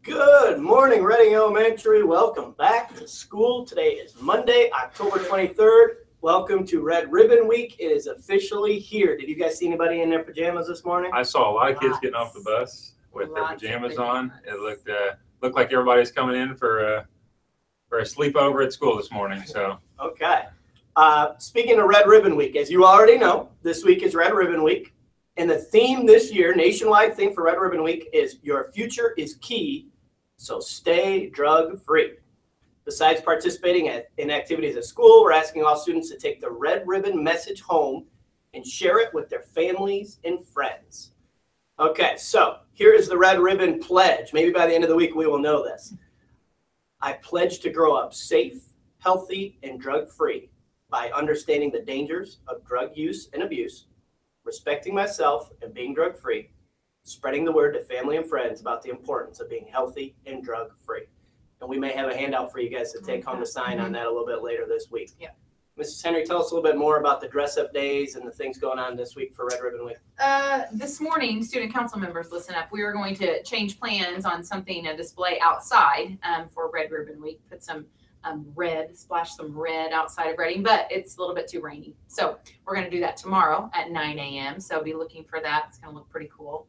Good morning, Reading Elementary. Welcome back to school. Today is Monday, October 23rd. Welcome to Red Ribbon Week. It is officially here. Did you guys see anybody in their pajamas this morning? I saw a lot of kids getting off the bus with their pajamas on. It looked like everybody's coming in for a sleepover at school this morning. So okay. Speaking of Red Ribbon Week, as you already know, this week is Red Ribbon Week. And the theme this year, nationwide theme for Red Ribbon Week, is Your Future is Key, so stay drug-free. Besides participating in activities at school, we're asking all students to take the Red Ribbon message home and share it with their families and friends. Okay, so here is the Red Ribbon pledge. Maybe by the end of the week we will know this. I pledge to grow up safe, healthy, and drug-free by understanding the dangers of drug use and abuse, respecting myself and being drug-free, spreading the word to family and friends about the importance of being healthy and drug-free. And we may have a handout for you guys to take home to sign on that a little bit later this week. Yeah. Mrs. Henry, tell us a little bit more about the dress-up days and the things going on this week for Red Ribbon Week. This morning, student council members, listen up. We are going to change plans on something, a display outside for Red Ribbon Week. Put some splash some red outside of Reading, but it's a little bit too rainy. So we're going to do that tomorrow at 9 a.m. So be looking for that. It's going to look pretty cool.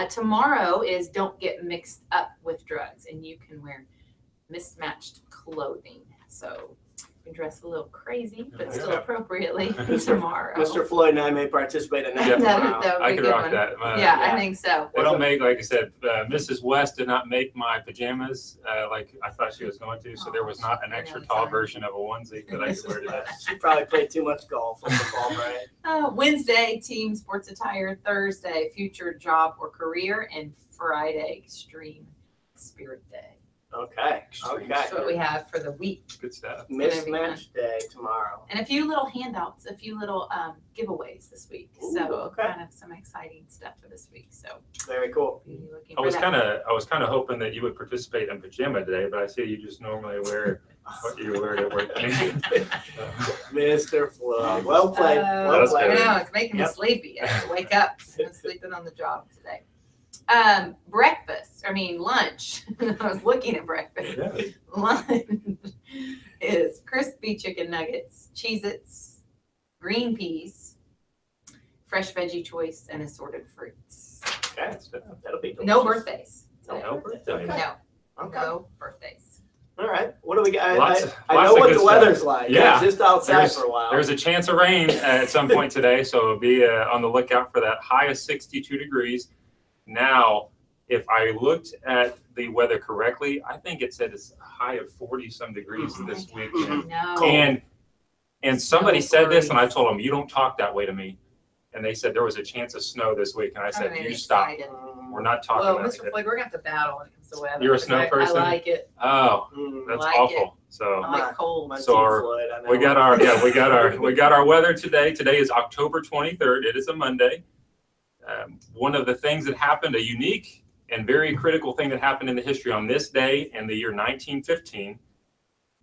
Tomorrow is Don't Get Mixed Up with Drugs, and you can wear mismatched clothing. So you can dress a little crazy, but still appropriately tomorrow. Mr. Floyd and I may participate in that. Yeah, tomorrow. I could rock that. Yeah, I think so. They don't make, like I said, Mrs. West did not make my pajamas like I thought she was going to, so there was not an extra tall version of a onesie that I could wear today. She probably played too much golf on the fall, right? Wednesday, team sports attire. Thursday, future job or career. And Friday, extreme spirit day. Okay. Okay. That's what we have for the week. Good stuff. Mismatch day tomorrow. And a few little handouts, a few little giveaways this week. Ooh, so okay. kind of some exciting stuff for this week. So very cool. I was kind of hoping that you would participate in pajama today, but I see you just normally wear what you wear to work. Mr. Floyd, well played. Well played. I know it's making me sleepy. I have to wake up. I'm sleeping on the job today. Lunch. I was looking at breakfast. Yeah. Lunch is crispy chicken nuggets, Cheez-Its, green peas, fresh veggie choice, and assorted fruits. Okay, that'll be delicious. No birthdays. No birthdays. No. Okay. No birthdays. All right. What do we got? I know what the weather's like. Yeah. It's just outside for a while. There's a chance of rain at some point today, so be on the lookout for that. High of 62 degrees. Now, if I looked at the weather correctly, I think it said it's a high of 40-some degrees this week. And somebody said this, and I told them, you don't talk that way to me. And they said there was a chance of snow this week, and I said, you stop. We're not talking well, that. Mr. Floyd, we're going to have to battle when it comes to weather. You're a snow person? I like it. Oh, that's awful. So I like cold. So we got our weather today. Today is October 23rd. It is a Monday. One of the things that happened, a unique and very critical thing that happened in the history on this day in the year 1915,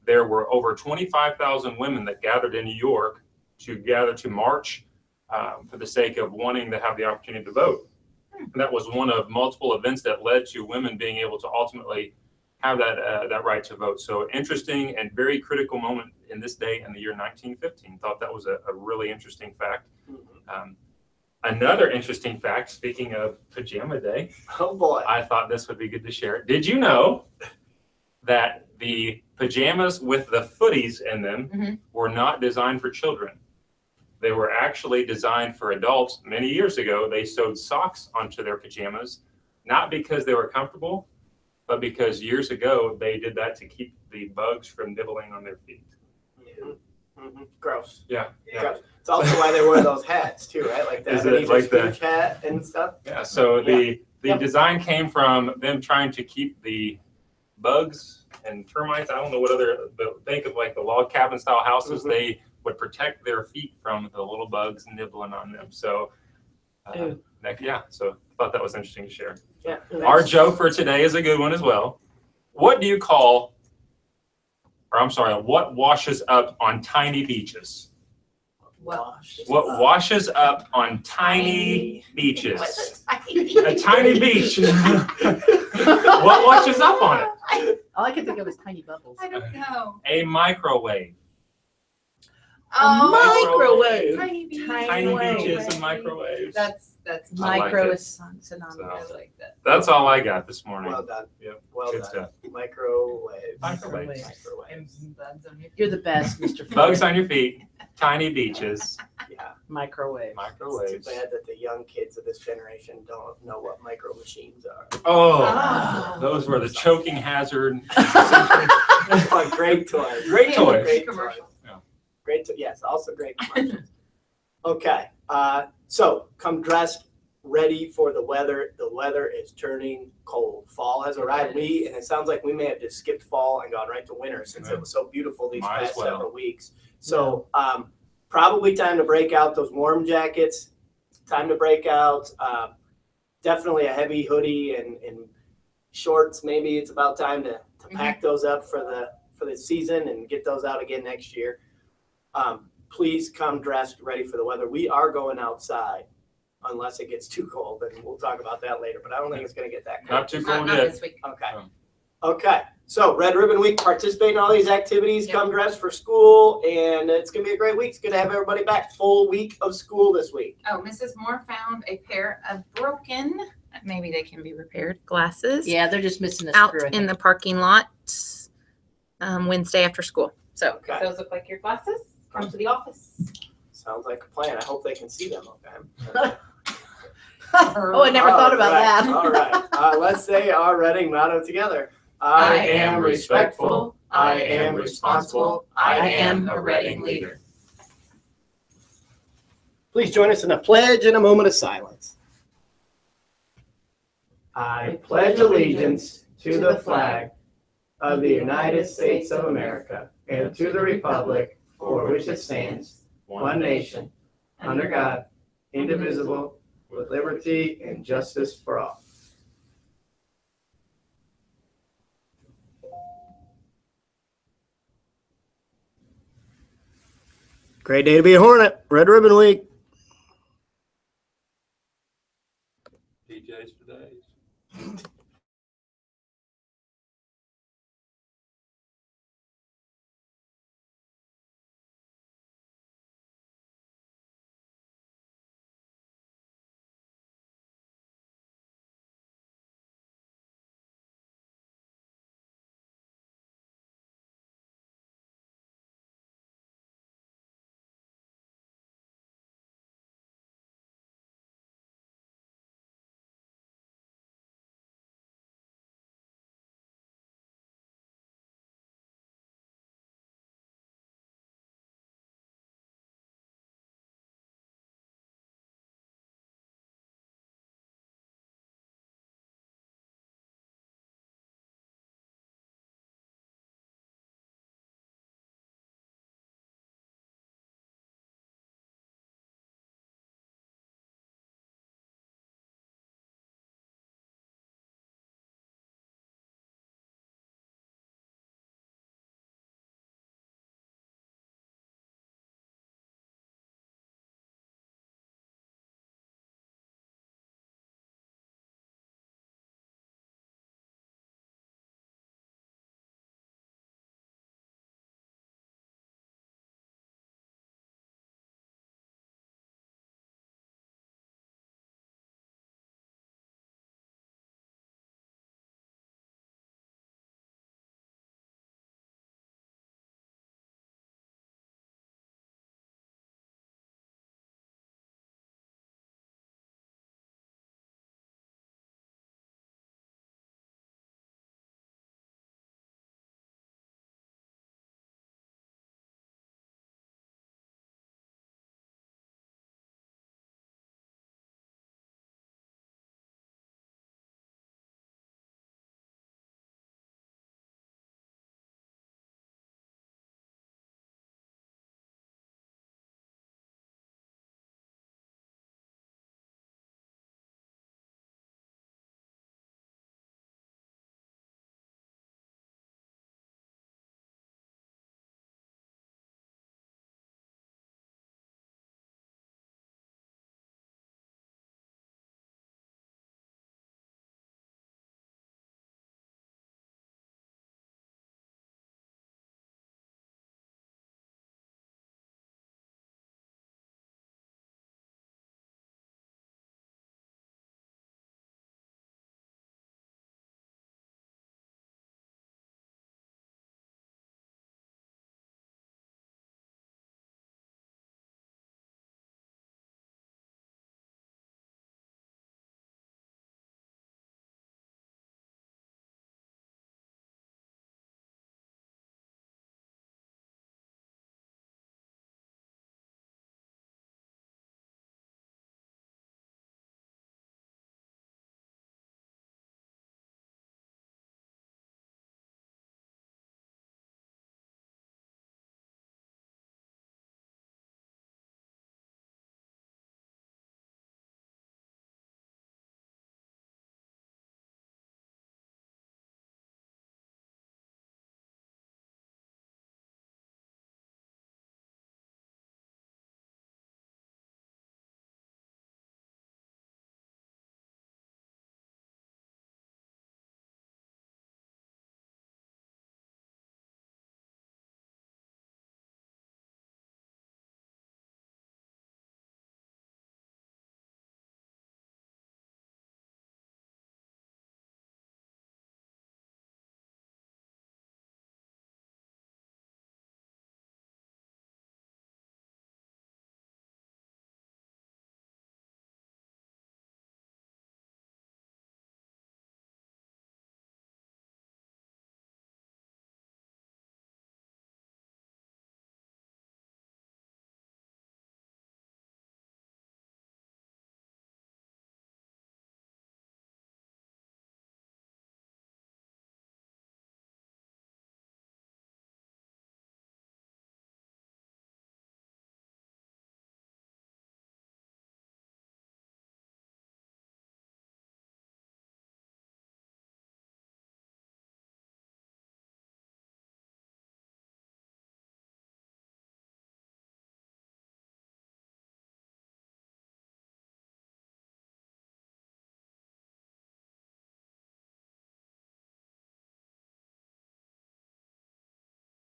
there were over 25,000 women that gathered in New York to march for the sake of wanting to have the opportunity to vote. And that was one of multiple events that led to women being able to ultimately have that right to vote. So interesting and very critical moment in this day in the year 1915. Thought that was a really interesting fact. Another interesting fact, speaking of pajama day, oh boy, I thought this would be good to share. Did you know that the pajamas with the footies in them were not designed for children? They were actually designed for adults. Many years ago, they sewed socks onto their pajamas, not because they were comfortable, but because years ago, they did that to keep the bugs from nibbling on their feet. Gross. Yeah. Gross. It's also why they wear those hats too, right? Like the hat and stuff. Yeah. So the design came from them trying to keep the bugs and termites. I don't know what other. Think of like the log cabin style houses. They would protect their feet from the little bugs nibbling on them. So So I thought that was interesting to share. Yeah. Our joke for today is a good one as well. What do you call? Or I'm sorry, what washes up on tiny beaches? What washes up on tiny beaches? What's A tiny beach. What washes up on it? All I can think of is tiny bubbles. I don't know. A microwave. Microwave. Tiny beach. Tiny wave. beaches and microwaves. That's I like Micro it. is synonymous. I like that. That's all I got this morning. Well done. Yep. Well Good done. stuff. Microwave. Microwaves. Microwaves. You're the best, Mr. Bugs on your feet. Tiny beaches. Yeah. Microwave. It's Microwaves. too bad that the young kids of this generation don't know what micro machines are. Oh, those were the choking hazard. Oh, great toy. Great toys. Great toy. Commercial. Yeah. Great. Yes, also great commercials. Okay. So come dressed, ready for the weather. The weather is turning cold. Fall has arrived. And it sounds like we may have just skipped fall and gone right to winter since it was so beautiful these Might as past well. several weeks. So probably time to break out those warm jackets. Time to break out definitely a heavy hoodie and shorts. Maybe it's about time to pack those up for the season and get those out again next year. Please come dressed, ready for the weather. We are going outside unless it gets too cold, and we'll talk about that later. But I don't think it's going to get that cold. Not too cold Not yet. this week. Okay. Oh. Okay. So Red Ribbon Week, participate in all these activities. Yep. Come dressed for school, and it's going to be a great week. It's good to have everybody back. Full week of school this week. Oh, Mrs. Moore found a pair of broken, maybe they can be repaired, glasses Yeah, they're just missing a out screw. I in think. the parking lot Wednesday after school. So Okay. if those look like your glasses, come to the office. Sounds like a plan. I hope they can see them. Okay. Oh, I never thought about All right. that. All right. Let's say our Reading motto together. I am respectful. I am responsible. I am a Reading leader. Please join us in a pledge and a moment of silence. I pledge allegiance to the flag of the United States of America and to the republic for which it stands, one nation, under God, indivisible, with liberty and justice for all. Great day to be a Hornet. Red Ribbon Week.